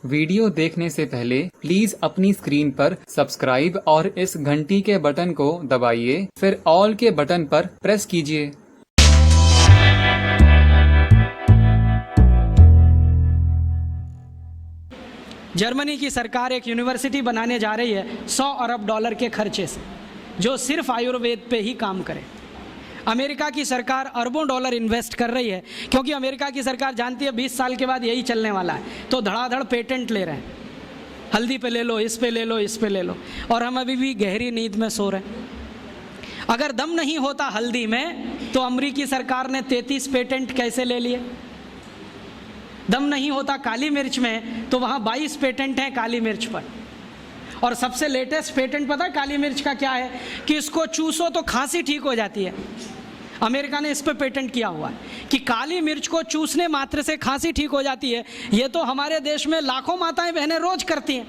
Video देखने से पहले प्लीज अपनी स्क्रीन पर सब्सक्राइब और इस घंटी के बटन को दबाइए, फिर ऑल के बटन पर प्रेस कीजिए। जर्मनी की सरकार एक यूनिवर्सिटी बनाने जा रही है 100 अरब डॉलर के खर्चे से, जो सिर्फ आयुर्वेद पे ही काम करे। अमेरिका की सरकार अरबों डॉलर इन्वेस्ट कर रही है, क्योंकि अमेरिका की सरकार जानती है 20 साल के बाद यही चलने वाला है, तो धड़ाधड़ पेटेंट ले रहे हैं। हल्दी पे ले लो, इस पे ले लो, इस पे ले लो, और हम अभी भी गहरी नींद में सो रहे हैं। अगर दम नहीं होता हल्दी में, तो अमेरिकी सरकार ने 33 पेटेंट कैसे ले लिए? दम नहीं होता काली मिर्च में, तो वहाँ 22 पेटेंट हैं काली मिर्च पर। और सबसे लेटेस्ट पेटेंट पता है काली मिर्च का क्या है? कि इसको चूसो तो खांसी ठीक हो जाती है। अमेरिका ने इस पे पेटेंट किया हुआ है कि काली मिर्च को चूसने मात्र से खांसी ठीक हो जाती है। ये तो हमारे देश में लाखों माताएं बहनें रोज करती हैं,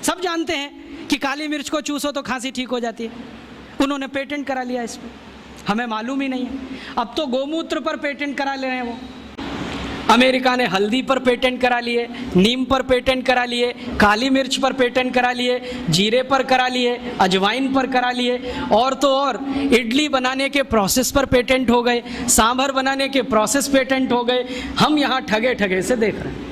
सब जानते हैं कि काली मिर्च को चूसो तो खांसी ठीक हो जाती है। उन्होंने पेटेंट करा लिया इस पे, हमें मालूम ही नहीं है। अब तो गोमूत्र पर पेटेंट करा ले रहे हैं वो। अमेरिका ने हल्दी पर पेटेंट करा लिए, नीम पर पेटेंट करा लिए, काली मिर्च पर पेटेंट करा लिए, जीरे पर करा लिए, अजवाइन पर करा लिए, और तो और इडली बनाने के प्रोसेस पर पेटेंट हो गए, सांभर बनाने के प्रोसेस पेटेंट हो गए। हम यहाँ ठगे ठगे से देख रहे हैं,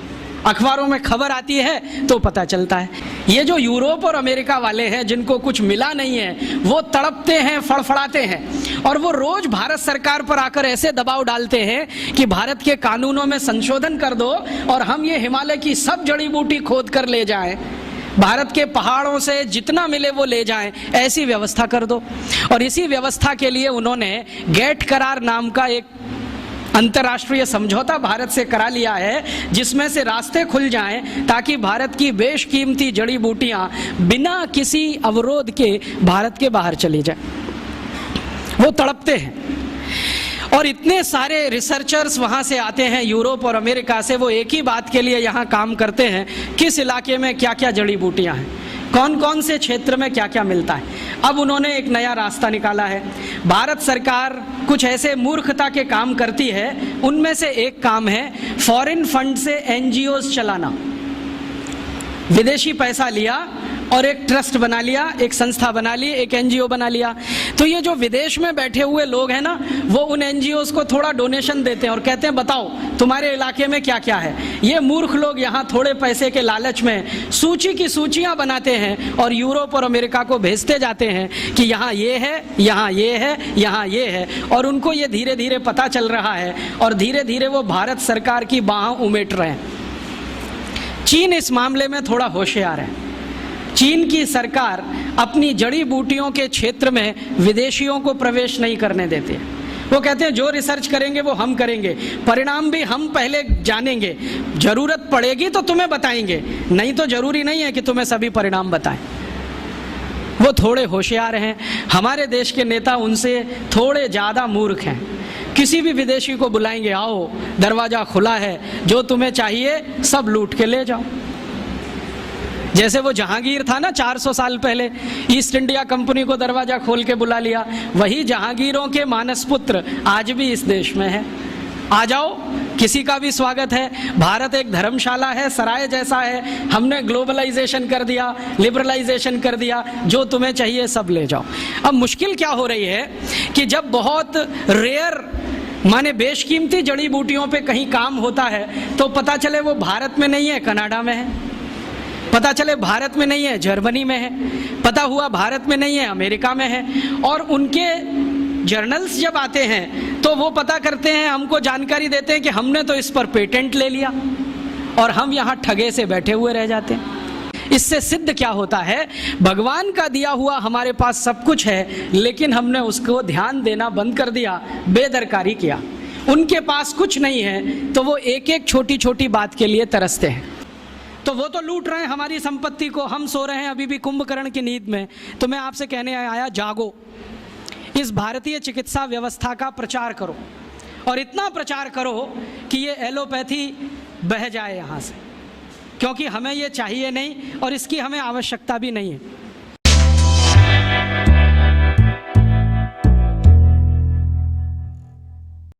अखबारों में खबर आती है तो पता चलता है। ये जो यूरोप और अमेरिका वाले हैं, जिनको कुछ मिला नहीं है, वो तड़पते हैं, फड़फड़ाते हैं, और वो रोज भारत सरकार पर आकर ऐसे दबाव डालते हैं कि भारत के कानूनों में संशोधन कर दो और हम ये हिमालय की सब जड़ी बूटी खोद कर ले जाएं, भारत के पहाड़ों से जितना मिले वो ले जाएं, ऐसी व्यवस्था कर दो। और इसी व्यवस्था के लिए उन्होंने गेट करार नाम का एक अंतर्राष्ट्रीय समझौता भारत से करा लिया है, जिसमें से रास्ते खुल जाएं ताकि भारत की बेशकीमती जड़ी बूटियां बिना किसी अवरोध के भारत के बाहर चली जाएं। वो तड़पते हैं, और इतने सारे रिसर्चर्स वहाँ से आते हैं यूरोप और अमेरिका से, वो एक ही बात के लिए यहाँ काम करते हैं, किस इलाके में क्या क्या जड़ी बूटियाँ हैं, कौन कौन से क्षेत्र में क्या क्या मिलता है। अब उन्होंने एक नया रास्ता निकाला है। भारत सरकार कुछ ऐसे मूर्खता के काम करती है, उनमें से एक काम है फॉरेन फंड से एनजीओज चलाना। विदेशी पैसा लिया और एक ट्रस्ट बना लिया, एक संस्था बना ली, एक एनजीओ बना लिया। तो ये जो विदेश में बैठे हुए लोग हैं ना, वो उन एनजीओज को थोड़ा डोनेशन देते हैं और कहते हैं बताओ तुम्हारे इलाके में क्या क्या है। ये मूर्ख लोग यहाँ थोड़े पैसे के लालच में सूची की सूचियाँ बनाते हैं और यूरोप और अमेरिका को भेजते जाते हैं कि यहाँ ये है, यहाँ ये है, यहाँ ये है, और उनको ये धीरे धीरे पता चल रहा है और धीरे धीरे वो भारत सरकार की बाहें उमेट रहे हैं। चीन इस मामले में थोड़ा होशियार है। चीन की सरकार अपनी जड़ी बूटियों के क्षेत्र में विदेशियों को प्रवेश नहीं करने देते। वो कहते हैं जो रिसर्च करेंगे वो हम करेंगे, परिणाम भी हम पहले जानेंगे, जरूरत पड़ेगी तो तुम्हें बताएंगे, नहीं तो जरूरी नहीं है कि तुम्हें सभी परिणाम बताएं। वो थोड़े होशियार हैं। हमारे देश के नेता उनसे थोड़े ज़्यादा मूर्ख हैं। किसी भी विदेशी को बुलाएंगे, आओ दरवाज़ा खुला है, जो तुम्हें चाहिए सब लूट के ले जाओ। जैसे वो जहांगीर था ना 400 साल पहले, ईस्ट इंडिया कंपनी को दरवाजा खोल के बुला लिया, वही जहांगीरों के मानस पुत्र आज भी इस देश में है। आ जाओ, किसी का भी स्वागत है। भारत एक धर्मशाला है, सराय जैसा है। हमने ग्लोबलाइजेशन कर दिया, लिबरलाइजेशन कर दिया, जो तुम्हें चाहिए सब ले जाओ। अब मुश्किल क्या हो रही है कि जब बहुत रेयर माने बेशकीमती जड़ी बूटियों पे कहीं काम होता है तो पता चले वो भारत में नहीं है, कनाडा में है। पता चले भारत में नहीं है, जर्मनी में है। पता हुआ भारत में नहीं है, अमेरिका में है। और उनके जर्नल्स जब आते हैं तो वो पता करते हैं, हमको जानकारी देते हैं कि हमने तो इस पर पेटेंट ले लिया, और हम यहाँ ठगे से बैठे हुए रह जाते हैं। इससे सिद्ध क्या होता है? भगवान का दिया हुआ हमारे पास सब कुछ है, लेकिन हमने उसको ध्यान देना बंद कर दिया, बेदरकारी किया। उनके पास कुछ नहीं है तो वो एक एक छोटी छोटी बात के लिए तरसते हैं। तो वो तो लूट रहे हैं हमारी संपत्ति को, हम सो रहे हैं अभी भी कुंभकर्ण की नींद में। तो मैं आपसे कहने आया, जागो, इस भारतीय चिकित्सा व्यवस्था का प्रचार करो, और इतना प्रचार करो कि ये एलोपैथी बह जाए यहाँ से, क्योंकि हमें ये चाहिए नहीं और इसकी हमें आवश्यकता भी नहीं है।